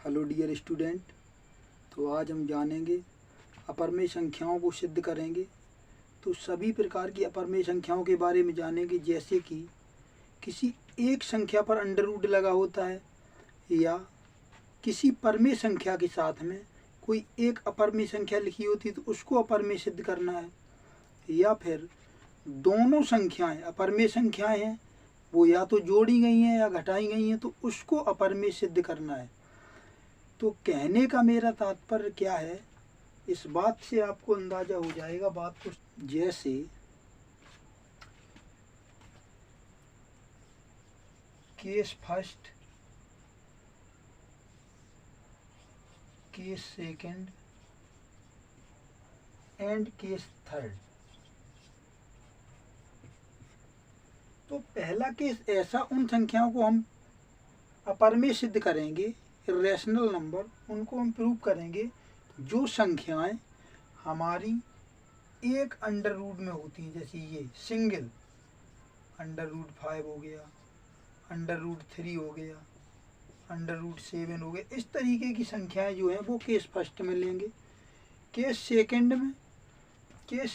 Hello dear student. तो आज हम जानेंगे अपरमेय संख्याओं को सिद्ध करेंगे। तो सभी प्रकार की अपरमेय संख्याओं के बारे में जानेंगे, जैसे कि किसी एक संख्या पर अंडर रूट लगा होता है, या किसी परमेय संख्या के साथ में कोई एक अपरमेय संख्या लिखी होती है तो उसको अपरमेय सिद्ध करना है, या फिर दोनों संख्याएं अपरमेय संख्याएं हैं, वो या तो जोड़ी गई हैं या घटाई गई हैं, तो उसको अपरमेय सिद्ध करना है। तो कहने का मेरा तात्पर्य क्या है, इस बात से आपको अंदाजा हो जाएगा बात को। जैसे case first, case second and case third. तो पहला केस ऐसा, उन संख्याओं को हम अपरमेय सिद्ध करेंगे, इर्रेशनल नंबर, उनको हम प्रूव करेंगे जो संख्याएं हमारी एक अंडर रूट में होती हैं। जैसे ये सिंगल अंडर रूट 5 हो गया, अंडर रूट 3 हो गया, अंडर रूट 7 हो गया। इस तरीके की संख्याएं जो हैं वो केस फर्स्ट में लेंगे। केस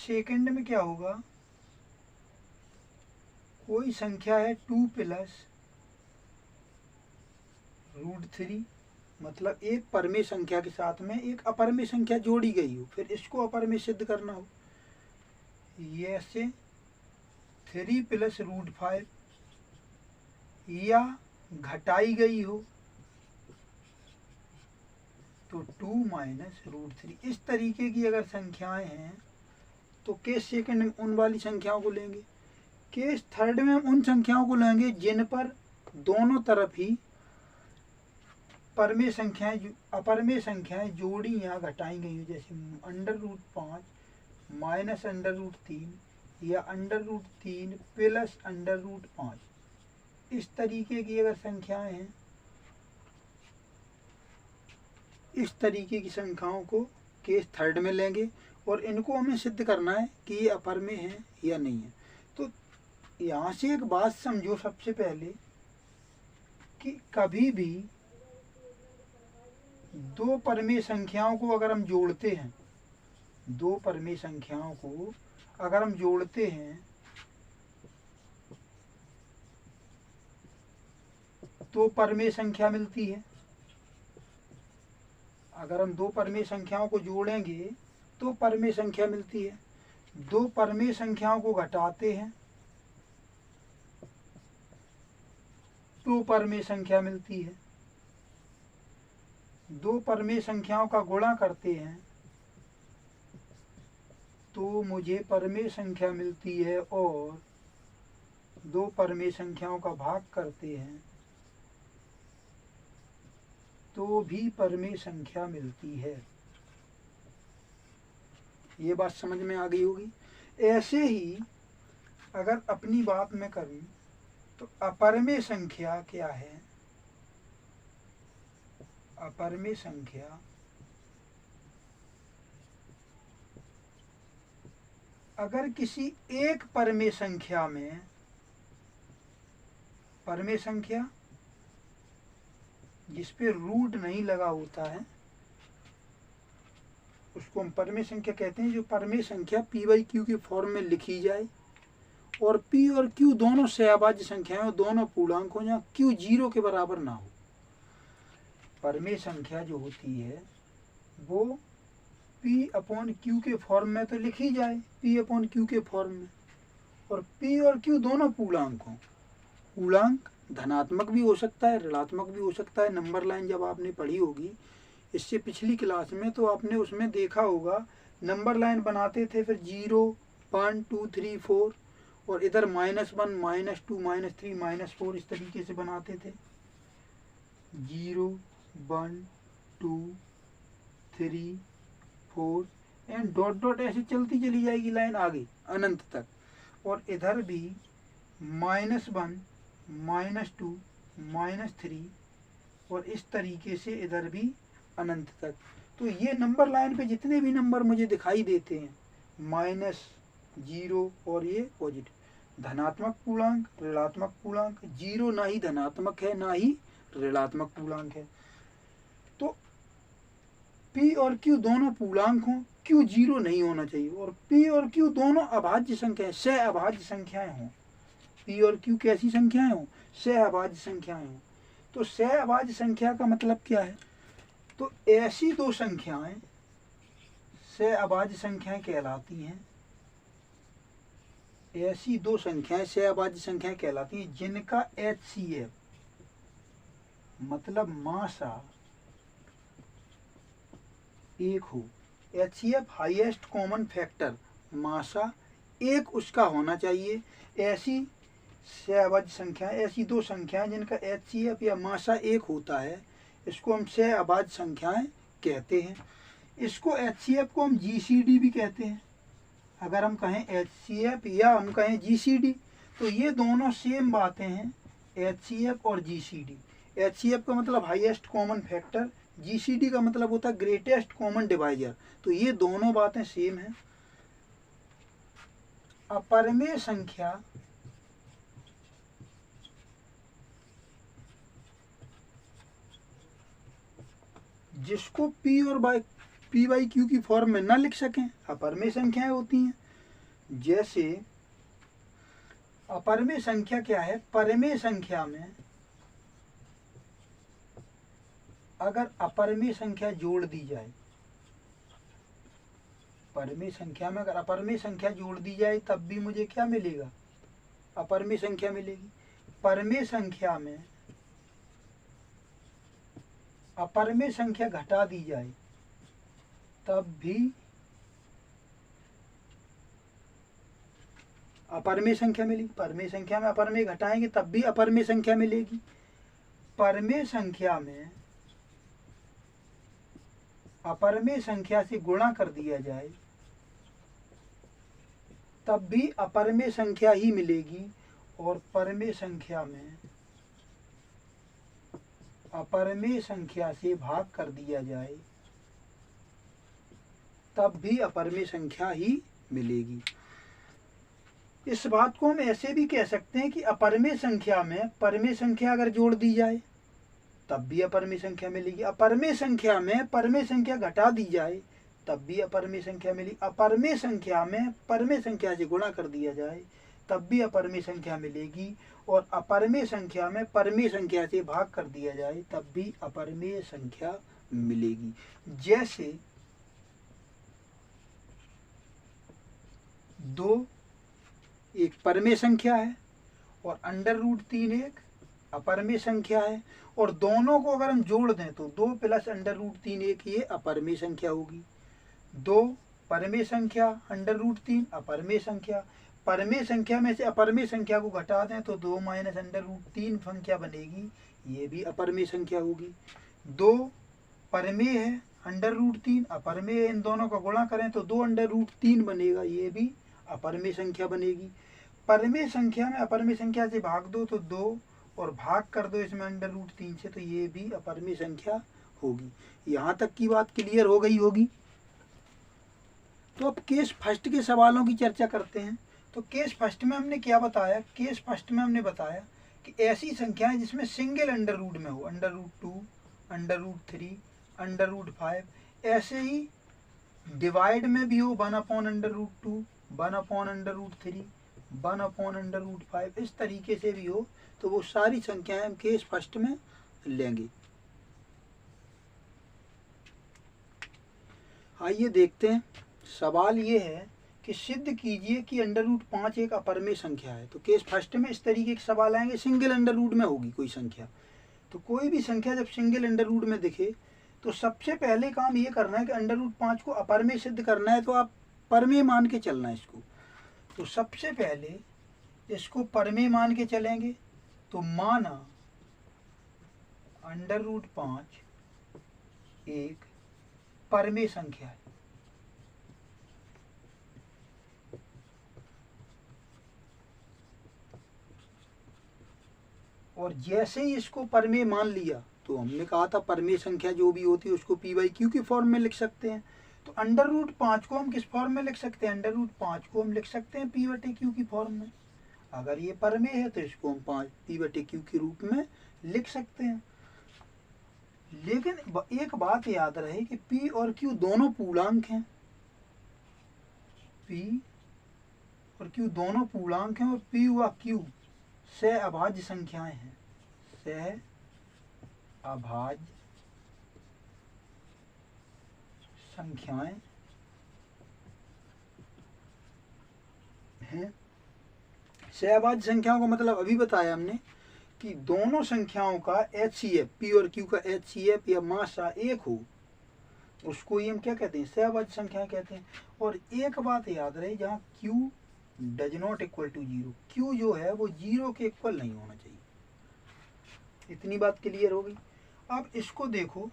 सेकंड में क्या होगा, कोई संख्या है 2 प्लस रूट 3, मतलब एक परमेय संख्या के साथ में एक अपरमेय संख्या जोड़ी गई हो, फिर इसको अपरमेय सिद्ध करना हो। ये ऐसे 3 प्लस रूट 5, या घटाई गई हो तो 2 माइनस रूट 3। इस तरीके की अगर संख्याएं हैं तो केस सेकंड में उन वाली संख्याओं को लेंगे। केस थर्ड में हम उन संख्याओं को लेंगे जिन पर दोनों तरफ ही परमेय संख्याएं अपरमेय संख्याएं जोड़ी या घटाई गई हो, जैसे under root 5 minus under root 3, या under root 3 plus under root 5। इस तरीके की अगर संख्याएं हैं, इस तरीके की संख्याओं को केस थर्ड में लेंगे और इनको हमें सिद्ध करना है कि ये अपरमेय है या नहीं है। तो यहाँ से एक बात समझो सबसे पहले, कि कभी भी दो परमेय संख्याओं को अगर हम जोड़ते हैं, दो परमेय संख्याओं को अगर हम जोड़ते हैं तो परमेय संख्या मिलती है। अगर हम दो परमेय संख्याओं को जोड़ेंगे तो परमेय संख्या मिलती है। दो परमेय संख्याओं को घटाते हैं तो परमेय संख्या मिलती है। दो परमेय संख्याओं का गुणा करते हैं तो मुझे परमेय संख्या मिलती है, और दो परमेय संख्याओं का भाग करते हैं तो भी परमेय संख्या मिलती है। ये बात समझ में आ गई होगी। ऐसे ही अगर अपनी बात में करूं तो अपरमेय संख्या क्या है, अपरमेय संख्या अगर किसी एक परमेय संख्या में, परमेय संख्या जिस पे रूट नहीं लगा होता है उसको हम परमेय संख्या कहते हैं। जो परमेय संख्या पी बाई क्यू के फॉर्म में लिखी जाए और पी और क्यू दोनों सहअभाज्य संख्याएं, दोनों पूर्णांक हो, जहाँ क्यू 0 के बराबर ना हो। परमेय संख्या जो होती है वो पी अपॉन क्यू के फॉर्म में तो लिखी जाए, पी अपॉन क्यू के फॉर्म में, और पी और क्यू दोनों पूर्णांक हों। पूर्णांक धनात्मक भी हो सकता है, ऋणात्मक भी हो सकता है। नंबर लाइन जब आपने पढ़ी होगी इससे पिछली क्लास में, तो आपने उसमें देखा होगा नंबर लाइन बनाते थे, फिर 0 1 2 3 4, और इधर -1 -2 -3 -4 इस तरीके से बनाते थे। 0 1 2 3 4 एंड डॉट डॉट ऐसे चलती चली जाएगी लाइन आगे अनंत तक। और इधर भी -1 -2 -3, और इस तरीके से इधर भी अनंत तक। तो ये नंबर लाइन पे जितने भी नंबर मुझे दिखाई देते हैं, -0 और ये पॉजिटिव, धनात्मक पूर्णांक, ऋणात्मक पूर्णांक। 0 ना ही धनात्मक है ना ही ऋणात्मक पूर्णांक है। तो P और Q दोनों पूर्णांक हों, Q जीरो नहीं होना चाहिए, और P और Q दोनों अभाज्य संख्याएं, सह अभाज्य संख्याएं हों। P और Q कैसी संख्याएं हों? सह अभाज्य संख्याएं हों। तो सह अभाज्य संख्या का मतलब क्या है? तो ऐसी दो संख्याएं सह अभाज्य संख्याएं कहलाती हैं, ऐसी दो संख्याएं सह अभाज्य संख्याएं कहलाती हैं जिनका HCF मतलब मासा एक हो। HCF हाईएस्ट कॉमन फैक्टर, मासा एक उसका होना चाहिए। ऐसी सह अभाज्य संख्याएं, ऐसी दो संख्याएं जिनका HCF या मासा एक होता है, इसको हम सह अभाज्य संख्याएं कहते हैं। इसको HCF को हम GCD भी कहते हैं। अगर हम कहें HCF या हम कहें GCD, तो ये दोनों सेम बातें हैं, HCF और GCD। HCF का मतलब हाईएस्ट कॉमन फैक्टर, GCD का मतलब होता है ग्रेटेस्ट कॉमन डिवाइजर। तो ये दोनों बातें सेम हैं। अपरिमेय संख्या जिसको P बाई Q की फॉर्म में न लिख सकें, अपरिमेय संख्याएं होती हैं। जैसे अपरिमेय संख्या क्या है? परिमेय संख्या में अगर अपरिमेय संख्या जोड़ दी जाए, परिमेय संख्या में अगर अपरिमेय संख्या जोड़ दी जाए तब भी मुझे क्या मिलेगा? अपरिमेय संख्या मिलेगी। परिमेय संख्या में अपरिमेय संख्या घटा दी जाए तब भी अपरिमेय संख्या मिलेगी। परिमेय संख्या में अपरिमेय घटाएंगे तब भी अपरिमेय संख्या मिलेगी। परिमेय संख्या में अपरिमेय संख्या से गुणा कर दिया जाए तब भी अपरिमेय संख्या ही मिलेगी, और परिमेय संख्या में अपरिमेय संख्या से भाग कर दिया जाए तब भी अपरिमेय संख्या ही मिलेगी। इस बात को हम ऐसे भी कह सकते हैं कि अपरिमेय संख्या में परिमेय संख्या अगर जोड़ दी जाए तब भी अपरिमेय संख्या मिलेगी। अपरिमेय संख्या में परिमेय संख्या घटा दी जाए तब भी अपरिमेय संख्या मिलेगी। अपरिमेय संख्या में परिमेय संख्या से गुणा कर दिया जाए तब भी अपरिमेय संख्या मिलेगी, और अपरिमेय संख्या में परिमेय संख्या से भाग कर दिया जाए तब भी अपरिमेय संख्या मिलेगी। जैसे दो एक परिमेय संख्या है और √3 एक अपरिमेय संख्या है, और दोनों को अगर हम जोड़ दें तो 2 + √3 एक ये अपरिमेय संख्या होगी। 2 परिमेय संख्या, √3 अपरिमेय संख्या। परिमेय संख्या में से अपरिमेय संख्या को घटा दें तो 2 - √3 संख्या बनेगी, ये भी अपरिमेय संख्या होगी। 2 परिमेय है, √3 अपरिमेय है, इन दोनों का गुणा करें तो 2 √3 बनेगा, ये भी अपरिमेय संख्या बनेगी। परिमेय संख्या में अपरिमेय संख्या से भाग दो तो 2, और भाग कर दो इसमें √3 से, तो ये भी अपरिमेय संख्या होगी। यहाँ तक की बात क्लियर हो गई होगी। तो अब केस फर्स्ट के सवालों की चर्चा करते हैं। तो केस फर्स्ट में हमने क्या बताया? केस फर्स्ट में हमने बताया कि ऐसी संख्याएं जिसमें सिंगल अंडर रूट में हो, √2, √3, √5, ऐसे ही डिवाइड में भी हो 1/√2, 1/√3, 1/√5, इस तरीके से भी हो, तो वो सारी संख्याएं हम केस फर्स्ट में लेंगे। आइए देखते हैं। सवाल ये है कि सिद्ध कीजिए कि √5 एक अपरिमेय संख्या है। तो केस फर्स्ट में इस तरीके के सवाल आएंगे, सिंगल अंडर रूट में होगी कोई संख्या। तो कोई भी संख्या जब सिंगल अंडर रूट में दिखे तो सबसे पहले काम ये करना है कि √5 को अपरिमेय सिद्ध करना है, तो आप परिमेय मान के चलना है इसको। तो सबसे पहले इसको परिमेय मान के चलेंगे, तो माना √5 एक परिमेय संख्या है। और जैसे ही इसको परिमेय मान लिया, तो हमने कहा था परिमेय संख्या जो भी होती है उसको P/Q की फॉर्म में लिख सकते हैं। तो √5 को हम किस फॉर्म में लिख सकते हैं? √5 को हम लिख सकते हैं P/Q की फॉर्म में। अगर ये परिमेय है तो इसको हम P/Q के रूप में लिख सकते हैं। लेकिन एक बात याद रहे कि P और Q दोनों पूर्णांक हैं, P और Q दोनों पूर्णांक हैं, और P व Q सहअभाज्य संख्याएं हैं, सहअभाज्य संख्याएं हैं। सहअभाज्य संख्याओं का मतलब अभी बताया हमने कि दोनों संख्याओं का HCF, P और Q का HCF या मासा एक हो, उसको ही हम क्या कहते हैं, सहअभाज्य संख्या कहते हैं। और एक बात याद रहे, जहाँ Q does not equal to zero, Q जो है वो जीरो के इक्वल नहीं होना चाहिए। इतनी बात क्लियर हो गई। अब इसको देखो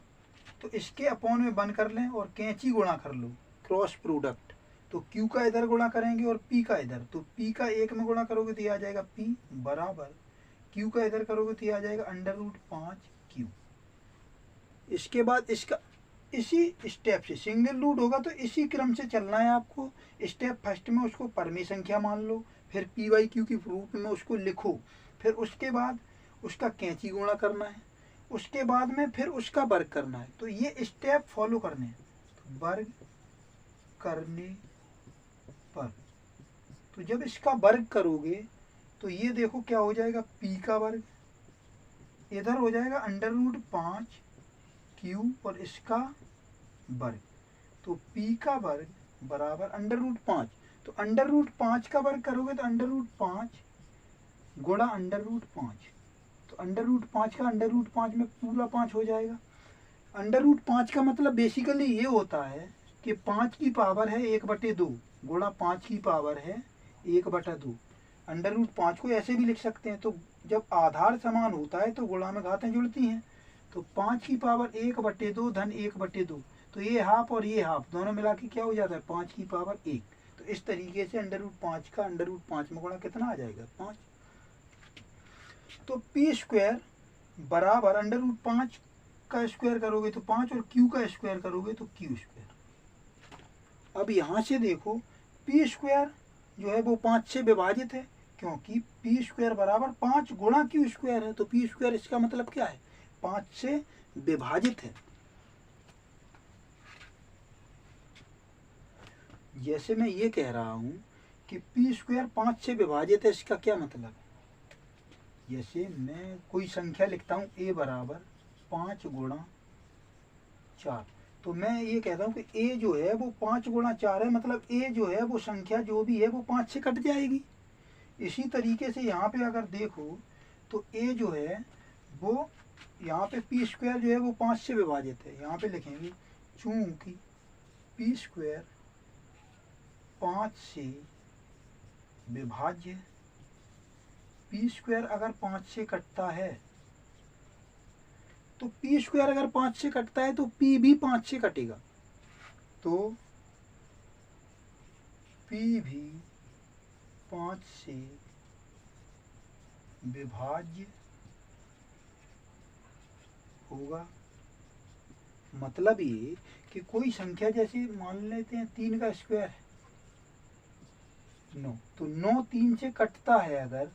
तो इसके अपॉन में बंद कर लें और कैंची गुणा कर लो, क्रॉस प्रोडक्ट। तो Q का इधर गुणा करेंगे और P का इधर, तो P का एक में गुणा करोगे तो ये आ जाएगा P बराबर, Q का इधर करोगे तो ये आ जाएगा √5Q। इसके बाद इसका इसी स्टेप से सिंगल रूट होगा तो इसी क्रम से चलना है आपको। स्टेप फर्स्ट में उसको परमी संख्या मान लो, फिर P/Q की रूप में उसको लिखो, फिर उसके बाद उसका कैंची गुणा करना है, उसके बाद में फिर उसका वर्ग करना है। तो ये स्टेप फॉलो करने हैं। तो वर्ग करने पर, तो जब इसका वर्ग करोगे तो ये देखो क्या हो जाएगा, P का वर्ग इधर हो जाएगा √5Q और इसका वर्ग, तो P का वर्ग बराबर √5। तो √5 का वर्ग करोगे तो √5 गुणा √5, तो √5 का √5 में पूरा 5 हो जाएगा। √5 का मतलब बेसिकली ये होता है कि 5 की पावर है 1/2 गुणा 5 की पावर है 1/2। √5 को ऐसे भी लिख सकते हैं, तो जब आधार समान होता है तो गुणा में घातें जुड़ती हैं। तो 5 की पावर 1/2 धन 1/2, तो ये हाफ और ये हाफ दोनों मिला के क्या हो जाता है 5 की पावर 1। तो इस तरीके से √5 का √5 में गुणा कितना आ जाएगा 5। तो P² बराबर √5 का स्क्वायर करोगे तो 5 और Q का स्क्वायर करोगे तो Q²। अब यहाँ से देखो P² जो है वो 5 से विभाजित है, क्योंकि P² बराबर 5 गुणा Q² है। तो P² इसका मतलब क्या है, 5 से विभाजित है। जैसे मैं ये कह रहा हूँ कि P² 5 से विभाजित है, इसका क्या मतलब है। जैसे मैं कोई संख्या लिखता हूँ A बराबर 5 गुणा 4, तो मैं ये कहता हूँ कि A जो है वो 5 गुणा 4 है, मतलब A जो है वो संख्या जो भी है वो 5 से कट जाएगी। इसी तरीके से यहाँ पे अगर देखो तो A जो है वो यहाँ पे P² जो है वो 5 से विभाजित है। यहाँ पे लिखेंगे चूंकि P² 5 से विभाज्य, P² अगर 5 से कटता है तो P² अगर 5 से कटता है तो P भी 5 से कटेगा, तो P भी 5 से विभाज्य होगा। मतलब ये कि कोई संख्या जैसे मान लेते हैं 3 का स्क्वायर है 9, तो 9 3 से कटता है अगर,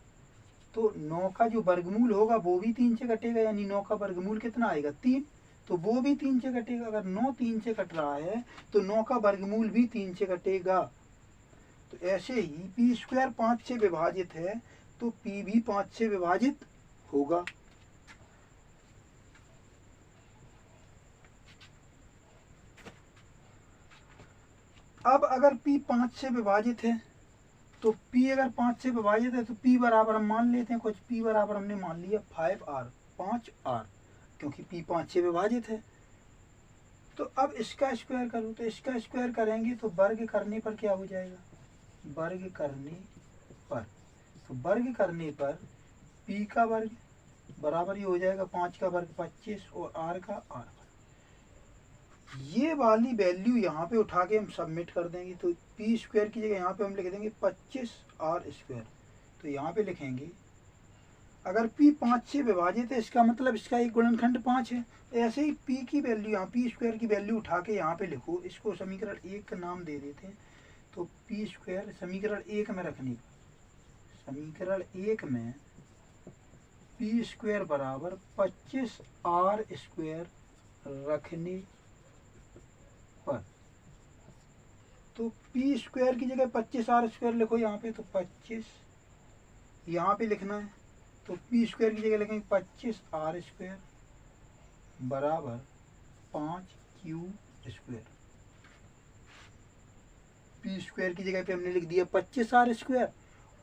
तो 9 का जो वर्गमूल होगा वो भी 3 से कटेगा, यानी 9 का वर्गमूल कितना आएगा 3, तो वो भी 3 से कटेगा। अगर 9 3 से कट रहा है तो 9 का वर्गमूल भी 3 से कटेगा। तो ऐसे ही P² 5 से विभाजित है तो P भी 5 से विभाजित होगा। अब अगर P 5 से विभाजित है तो P अगर 5 से विभाजित है तो P बराबर हम मान लेते हैं कुछ, P बराबर हमने मान लिया 5R, 5R, क्योंकि P 5 से विभाजित है। तो अब इसका स्क्वायर करो, तो इसका स्क्वायर करेंगे तो वर्ग करने पर क्या हो जाएगा, वर्ग करने पर, तो वर्ग करने पर P का वर्ग बराबर ये हो जाएगा 5 का वर्ग 25 और R का R। ये वाली वैल्यू यहाँ पे उठा के हम सबमिट कर देंगे, तो P² की जगह यहाँ पे हम लिख देंगे 25R²। तो यहाँ पे लिखेंगे अगर P 5 से विभाजित है इसका मतलब इसका एक गुणनखंड 5 है। ऐसे ही P की वैल्यू यहाँ P² की वैल्यू उठा के यहाँ पे लिखो, इसको समीकरण 1 का नाम दे देते हैं। तो P² समीकरण 1 में रखने पर, समीकरण 1 में P² बराबर 25R² रखने पर। तो पी स्क्वायर की जगह 25r स्क्वायर लिखो यहाँ पे, तो 25 यहाँ पे लिखना है, तो पी स्क्वायर की जगह लिखेंगे 25r स्क्वायर बराबर 5q स्क्वायर। पी स्क्वायर की जगह पे हमने लिख दिया 25r स्क्वायर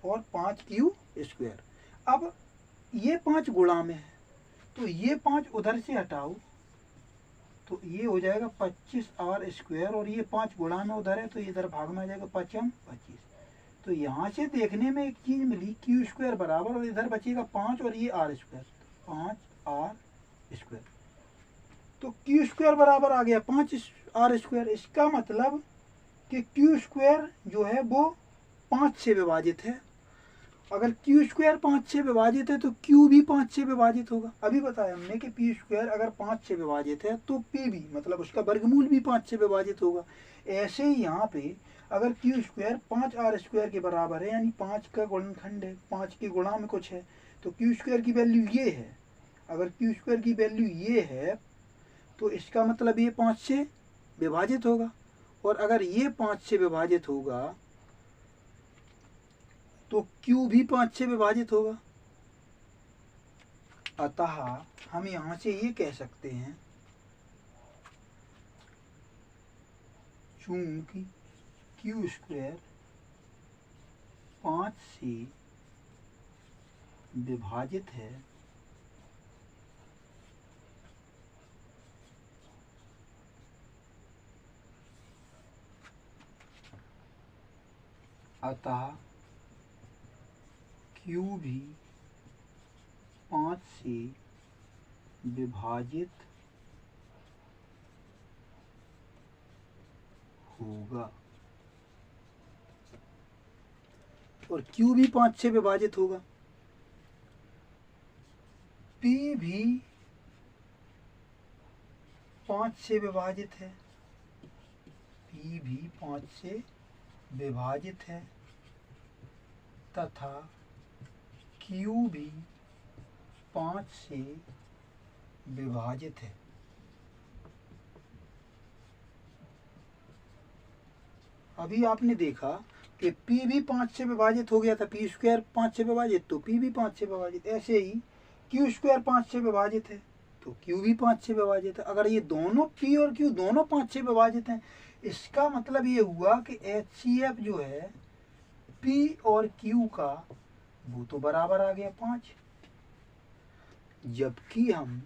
और 5q स्क्वायर। अब ये 5 गुणा में है, तो ये 5 उधर से हटाओ, तो ये हो जाएगा 25r स्क्वायर, और ये 5 गुणा में उधर है तो इधर भाग में आ जाएगा 5m 25। तो यहाँ से देखने में एक चीज मिली, q स्क्वायर बराबर, और इधर बचेगा 5 और ये r स्क्वायर, 5r स्क्वायर। तो q स्क्वायर बराबर आ गया 5r स्क्वायर। इसका मतलब कि q स्क्वायर जो है वो 5 से विभाजित है। अगर q स्क्वायर 5 से विभाजित है तो q भी 5 से विभाजित होगा। अभी बताया हमने कि p स्क्वायर अगर 5 से विभाजित है तो p भी, मतलब उसका वर्गमूल भी 5 से विभाजित होगा। ऐसे ही यहाँ पे अगर q स्क्वायर 5r स्क्वायर के बराबर है, यानी 5 का गुणनखंड है, 5 के गुणा में कुछ है, तो q स्क्वायर की वैल्यू ये है। अगर q स्क्वायर की वैल्यू ये है तो इसका मतलब ये 5 से विभाजित होगा, और अगर ये 5 से विभाजित होगा तो q भी 5 से विभाजित होगा। अतः हम यहाँ से ये कह सकते हैं, चूंकि q स्क्वायर 5 से विभाजित है, अतः q भी 5 से विभाजित होगा, और q भी 5 से विभाजित होगा। p भी 5 से विभाजित है, p भी 5 से विभाजित है, तथा q भी 5 से विभाजित है। अभी आपने देखा कि p भी 5 से विभाजित हो गया था, p स्क्वायर 5 से विभाजित, तो p भी 5 से विभाजित। ऐसे ही q स्क्वायर 5 से विभाजित है तो q भी 5 से विभाजित है। अगर ये दोनों p और q दोनों 5 से विभाजित हैं, इसका मतलब ये हुआ कि HCF जो है p और q का वो तो बराबर आ गया 5। जबकि हम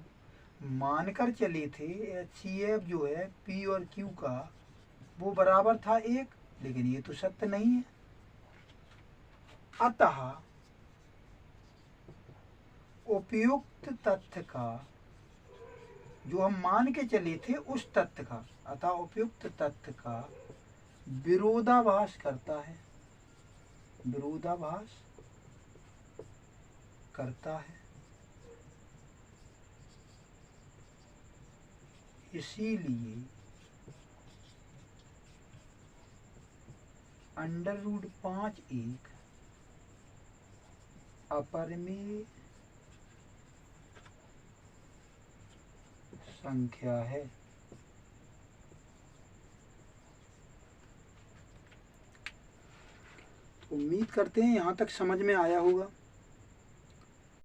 मानकर चले थे HCF जो है p और q का वो बराबर था 1, लेकिन ये तो सत्य नहीं है। अतः उपयुक्त तथ्य का, जो हम मान के चले थे उस तथ्य का, अतः उपयुक्त तथ्य का विरोधाभास करता है, विरोधाभास करता है। इसीलिए √5 एक अपरिमेय संख्या है। तो उम्मीद करते हैं यहाँ तक समझ में आया होगा।